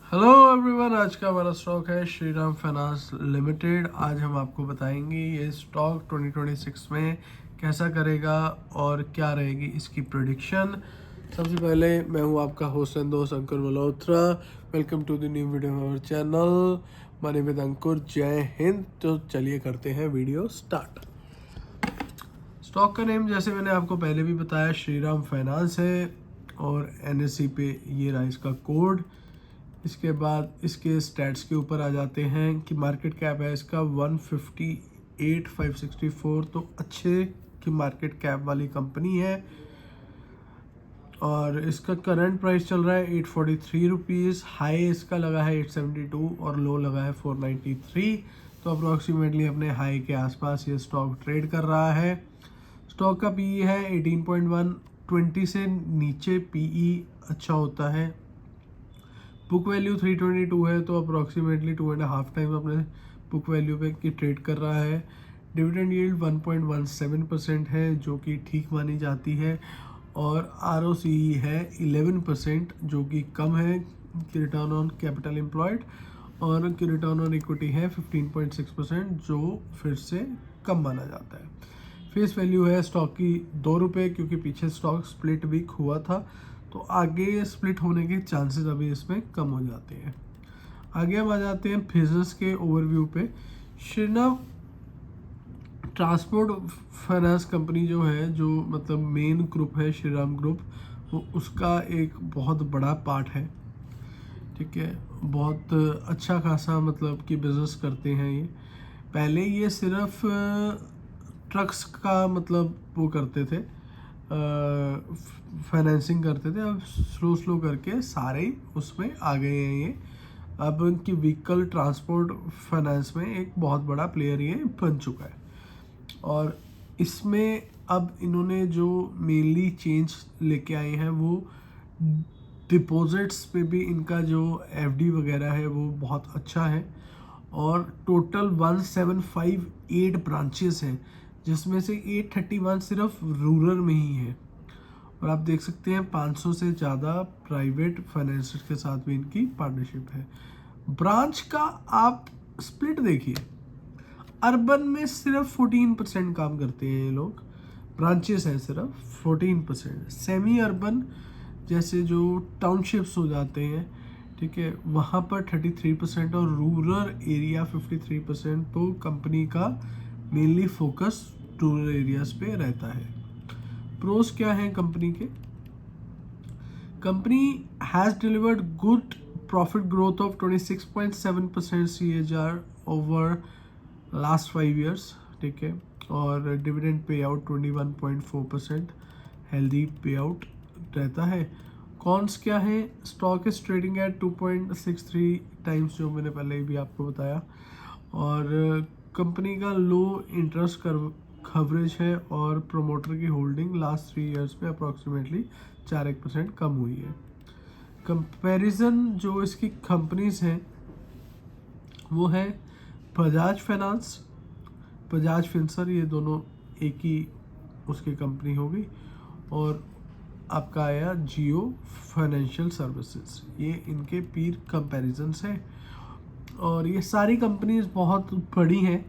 Hello everyone, आज का हमारा स्टॉक है श्रीराम फाइनेंस लिमिटेड। आज हम आपको बताएंगे ये स्टॉक 2026 में कैसा करेगा और क्या रहेगी इसकी प्रेडिक्शन। सबसे पहले मैं हूँ आपका होस्ट एंड दोस्त Ankur Malhotra. Welcome to the new video of our channel. My name is Ankur. Jai Hind. तो चलिए करते हैं वीडियो स्टार्ट। स्टॉक का नेम जैसे मैंने आपको पहले भी बताया श्रीराम फाइनेंस है और NSE पे ये रहा इसका कोड। इसके बाद इसके स्टैट्स के ऊपर आ जाते हैं कि मार्केट कैप है इसका 158,564, तो अच्छे की मार्केट कैप वाली कंपनी है। और इसका करंट प्राइस चल रहा है 843 रुपीज़। हाई इसका लगा है 872 और लो लगा है 493। तो अप्रोक्सीमेटली अपने हाई के आसपास ये स्टॉक ट्रेड कर रहा है। स्टॉक का PE है 18.1। 20 से नीचे PE अच्छा होता है। बुक वैल्यू 322 है, तो अप्रोक्सीमेटली 2.5 टाइम अपने बुक वैल्यू पे की ट्रेड कर रहा है। डिविडेंड यील्ड 1.17% है, जो कि ठीक मानी जाती है। और ROCE है 11%, जो कि कम है। कि रिटर्न ऑन कैपिटल एम्प्लॉयड और कि रिटर्न ऑन इक्विटी है 15.6%, जो फिर से कम माना जाता है। फेस वैल्यू है स्टॉक की ₹2, क्योंकि पीछे स्टॉक स्प्लिट वीक हुआ था, तो आगे स्प्लिट होने के चांसेस अभी इसमें कम हो जाते हैं। आगे हम आ जाते हैं बिजनेस के ओवरव्यू पे। श्रीराम ट्रांसपोर्ट फाइनेंस कंपनी जो है, जो मतलब मेन ग्रुप है श्रीराम ग्रुप, वो उसका एक बहुत बड़ा पार्ट है। ठीक है, बहुत अच्छा खासा मतलब कि बिजनेस करते हैं ये। पहले ये सिर्फ ट्रक्स का मतलब वो करते थे, फाइनेंसिंग करते थे। अब स्लो करके सारे उसमें आ गए हैं ये। अब उनकी व्हीकल ट्रांसपोर्ट फाइनेंस में एक बहुत बड़ा प्लेयर ये बन चुका है। और इसमें अब इन्होंने जो मेनली चेंज लेके आए हैं वो डिपॉजिट्स पे भी इनका जो FD वगैरह है वो बहुत अच्छा है। और टोटल 1758 ब्रांचेस हैं, जिसमें से 831 सिर्फ रूरल में ही है। और आप देख सकते हैं 500 से ज़्यादा प्राइवेट फाइनेंसर्स के साथ भी इनकी पार्टनरशिप है। ब्रांच का आप स्प्लिट देखिए, अर्बन में सिर्फ 14% काम करते हैं ये लोग। ब्रांचेस हैं सिर्फ 14%। सेमी अर्बन जैसे जो टाउनशिप्स हो जाते हैं, ठीक है, वहाँ पर 33% और रूरल एरिया 53%। तो कंपनी का मेनली फोकस रूरल एरियाज पे रहता है। प्रोस क्या हैं कंपनी के? Company has delivered good profit growth of 26.7% CAGR over last 5 years. ठीक है, और डिविडेंड पे आउट 21.4%, हेल्दी पे आउट रहता है। कॉन्स क्या है? Stock is trading at 2.63 times, जो मैंने पहले भी आपको बताया। और कंपनी का लो इंटरेस्ट कवरेज है और प्रोमोटर की होल्डिंग लास्ट 3 ईयर्स में अप्रॉक्सीमेटली 4% कम हुई है। कंपैरिजन जो इसकी कंपनीज हैं वो है बजाज फाइनेंस, बजाज फिनसर, ये दोनों एक ही उसकी कंपनी होगी। और आपका आया जियो फाइनेंशियल सर्विसेज, ये इनके पीर कंपैरिजन्स हैं। और ये सारी कंपनीज बहुत बड़ी हैं,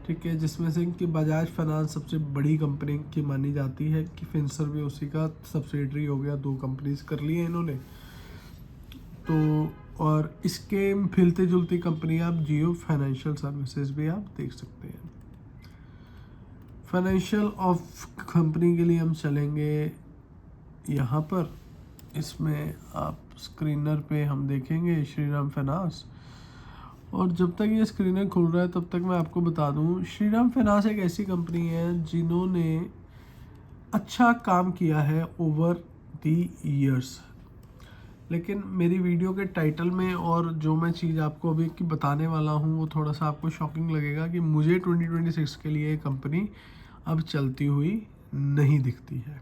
ठीक है, जिसमें से इनकी बजाज फाइनेंस सबसे बड़ी कंपनी की मानी जाती है। कि फिनसर भी उसी का सब्सिडरी हो गया, 2 कंपनीज कर ली हैं इन्होंने। तो और इसके मिलते जुलती कंपनी आप जियो फाइनेंशियल सर्विसेज भी आप देख सकते हैं। फाइनेंशियल ऑफ कंपनी के लिए हम चलेंगे यहाँ पर। इसमें आप स्क्रीनर पे हम देखेंगे श्रीराम फाइनेंस। और जब तक ये स्क्रीनर खुल रहा है तब तक मैं आपको बता दूं, श्रीराम फाइनेंस एक ऐसी कंपनी है जिन्होंने अच्छा काम किया है ओवर दी ईयर्स। लेकिन मेरी वीडियो के टाइटल में और जो मैं चीज़ आपको अभी की बताने वाला हूँ वो थोड़ा सा आपको शॉकिंग लगेगा कि मुझे 2026 के लिए ये कंपनी अब चलती हुई नहीं दिखती है।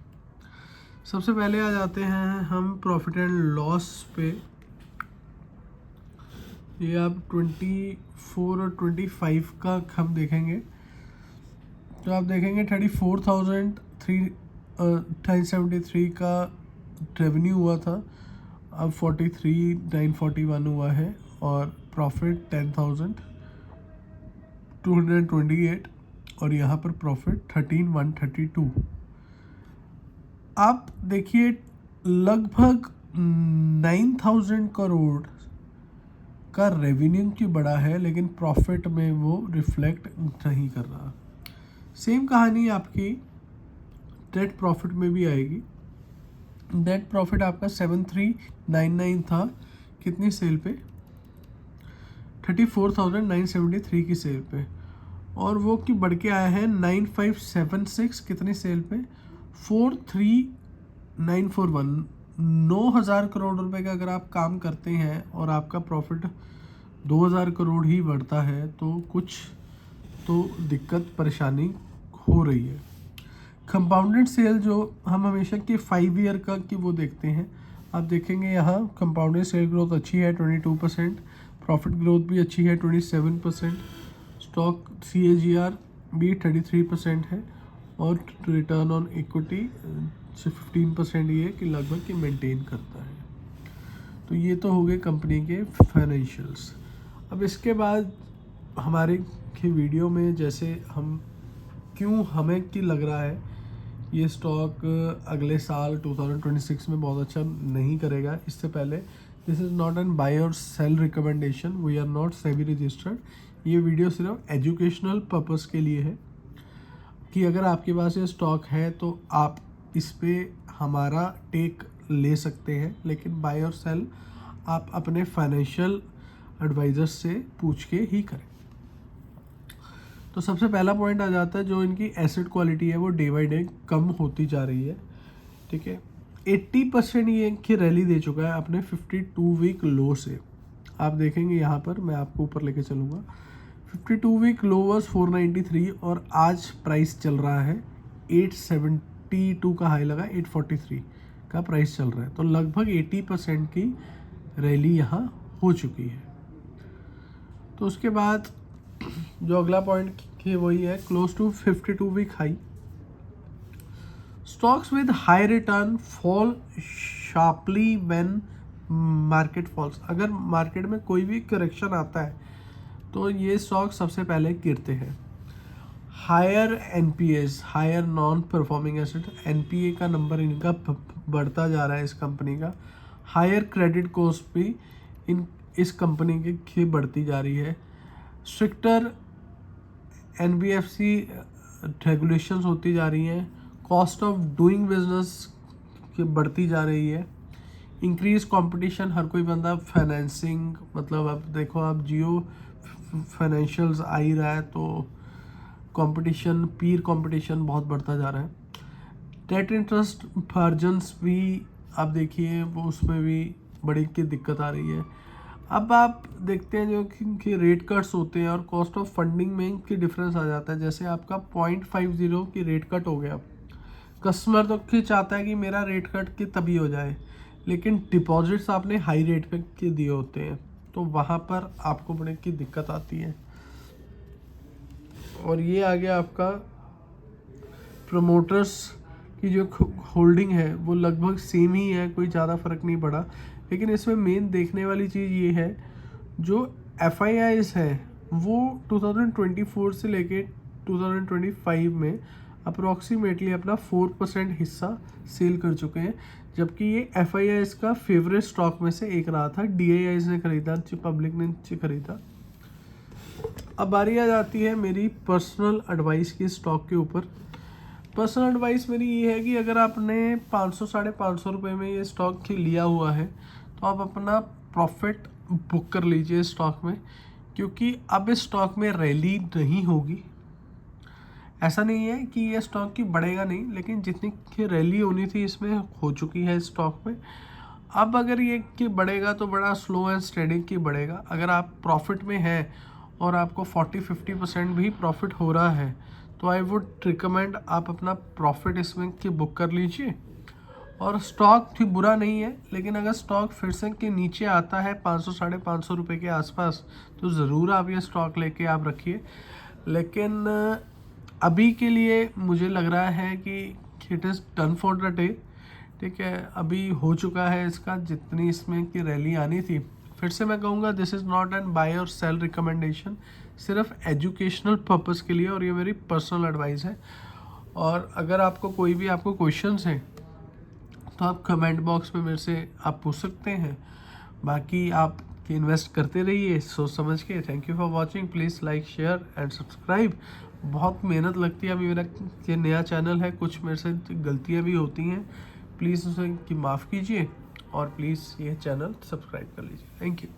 सबसे पहले आ जाते हैं हम प्रॉफिट एंड लॉस पे। ये आप 24 और 25 का हम देखेंगे तो आप देखेंगे 34,373 का रेवेन्यू हुआ था। अब 43,941 हुआ है और प्रॉफिट 10,228 और यहाँ पर प्रॉफिट 13,132। आप देखिए लगभग 9,000 करोड़ का रेवेन्यू की बड़ा है, लेकिन प्रॉफिट में वो रिफ्लेक्ट नहीं कर रहा। सेम कहानी आपकी नेट प्रॉफिट में भी आएगी। नेट प्रॉफिट आपका 7,399 था, कितनी सेल पे? 34,973 की सेल पे, और वो की बढ़ के आया है 9,576 कितनी सेल पे? 43,941। 9,000 करोड़ रुपए का अगर आप काम करते हैं और आपका प्रॉफिट 2,000 करोड़ ही बढ़ता है तो कुछ तो दिक्कत परेशानी हो रही है। कंपाउंडेड सेल जो हम हमेशा के 5 ईयर का की वो देखते हैं, आप देखेंगे यहाँ कंपाउंडेड सेल ग्रोथ अच्छी है 22%, प्रॉफिट ग्रोथ भी अच्छी है 27%, स्टॉक CAGR भी 33% है और रिटर्न ऑन इक्विटी 15% ये कि लगभग कि मेंटेन करता है। तो ये तो हो गए कंपनी के फाइनेंशियल्स। अब इसके बाद हमारे की वीडियो में जैसे हम क्यों हमें कि लग रहा है ये स्टॉक अगले साल 2026 में बहुत अच्छा नहीं करेगा। इससे पहले this is not an buy और sell recommendation, we are not SEBI registered. ये वीडियो सिर्फ एजुकेशनल पर्पस के लिए है कि अगर आपके पास ये स्टॉक है तो आप इस पे हमारा टेक ले सकते हैं, लेकिन बाय और सेल आप अपने फाइनेंशियल एडवाइजर से पूछ के ही करें। तो सबसे पहला पॉइंट आ जाता है जो इनकी एसेट क्वालिटी है वो डे बाई डे कम होती जा रही है। ठीक है, 80% ये की रैली दे चुका है अपने 52 वीक लो से। आप देखेंगे यहाँ पर मैं आपको ऊपर लेके चलूँगा, 52 वीक लो वाज 493 और आज प्राइस चल रहा है 872 का हाई लगा 843 का प्राइस चल रहा है। तो लगभग 80% की रैली यहाँ हो चुकी है। तो उसके बाद जो अगला पॉइंट है वही है close to 52 week high. Stocks with high return fall sharply when market falls. अगर मार्केट में कोई भी करेक्शन आता है तो ये स्टॉक सबसे पहले गिरते हैं। Higher NPAs, higher non performing asset, NPA का नंबर इनका बढ़ता जा रहा है इस कंपनी का। हायर क्रेडिट कॉस्ट भी इस कंपनी की बढ़ती जा रही है। स्ट्रिक्टर NBFC रेगुलेशंस होती जा रही हैं। कॉस्ट ऑफ डूइंग बिजनेस की बढ़ती जा रही है। इंक्रीज कंपटीशन, हर कोई बंदा फाइनेंसिंग, मतलब अब देखो आप जियो फाइनेंशियल्स आ ही रहा है तो कंपटीशन, पीर कंपटीशन बहुत बढ़ता जा रहा है। डेट इंटरेस्ट मार्जिन्स भी आप देखिए वो उसमें भी बड़ी की दिक्कत आ रही है। अब आप देखते हैं जो कि रेट कट्स होते हैं और कॉस्ट ऑफ फंडिंग में की डिफरेंस आ जाता है। जैसे आपका 0.50 की रेट कट हो गया, कस्टमर तो कि चाहता है कि मेरा रेट कट की तभी हो जाए, लेकिन डिपॉजिट्स आपने हाई रेट पे के दिए होते हैं तो वहाँ पर आपको बड़े की दिक्कत आती है। और ये आ गया आपका प्रमोटर्स की जो होल्डिंग है वो लगभग सेम ही है, कोई ज़्यादा फर्क नहीं पड़ा। लेकिन इसमें मेन देखने वाली चीज़ ये है जो FIIs है वो 2024 से लेके 2025 में अप्रॉक्सीमेटली अपना 4% हिस्सा सेल कर चुके हैं, जबकि ये FIIs का फेवरेट स्टॉक में से एक रहा था। DIIs ने खरीदा, पब्लिक ने खरीदा। अब बारी आ जाती है मेरी पर्सनल एडवाइस की स्टॉक के ऊपर। पर्सनल एडवाइस मेरी ये है कि अगर आपने 500 550 रुपये में ये स्टॉक लिया हुआ है तो आप अपना प्रॉफिट बुक कर लीजिए स्टॉक में, क्योंकि अब इस स्टॉक में रैली नहीं होगी। ऐसा नहीं है कि ये स्टॉक की बढ़ेगा नहीं, लेकिन जितनी की रैली होनी थी इसमें हो चुकी है स्टॉक में। अब अगर ये कि बढ़ेगा तो बड़ा स्लो एंड स्टेडी की बढ़ेगा। अगर आप प्रॉफिट में हैं और आपको 40-50% भी प्रॉफिट हो रहा है तो आई वुड रिकमेंड आप अपना प्रॉफिट इसमें की बुक कर लीजिए। और स्टॉक भी बुरा नहीं है, लेकिन अगर स्टॉक फिर से के नीचे आता है 500 550 रुपये के आसपास तो ज़रूर आप ये स्टॉक लेके आप रखिए। लेकिन अभी के लिए मुझे लग रहा है कि it is done for the day. ठीक है, अभी हो चुका है इसका जितनी इसमें की रैली आनी थी। फिर से मैं कहूँगा this is not an buy और सेल रिकमेंडेशन, सिर्फ एजुकेशनल पर्पज़ के लिए, और ये मेरी पर्सनल एडवाइस है। और अगर आपको कोई भी आपको क्वेश्चंस हैं तो आप कमेंट बॉक्स में मेरे से आप पूछ सकते हैं। बाकी आप इन्वेस्ट करते रहिए सोच समझ के। Thank you for watching, please like share and subscribe. बहुत मेहनत लगती है, अभी मेरा ये नया चैनल है, कुछ मेरे से गलतियाँ भी होती हैं, प्लीज़ उसे की माफ़ कीजिए और प्लीज़ ये चैनल सब्सक्राइब कर लीजिए। Thank you.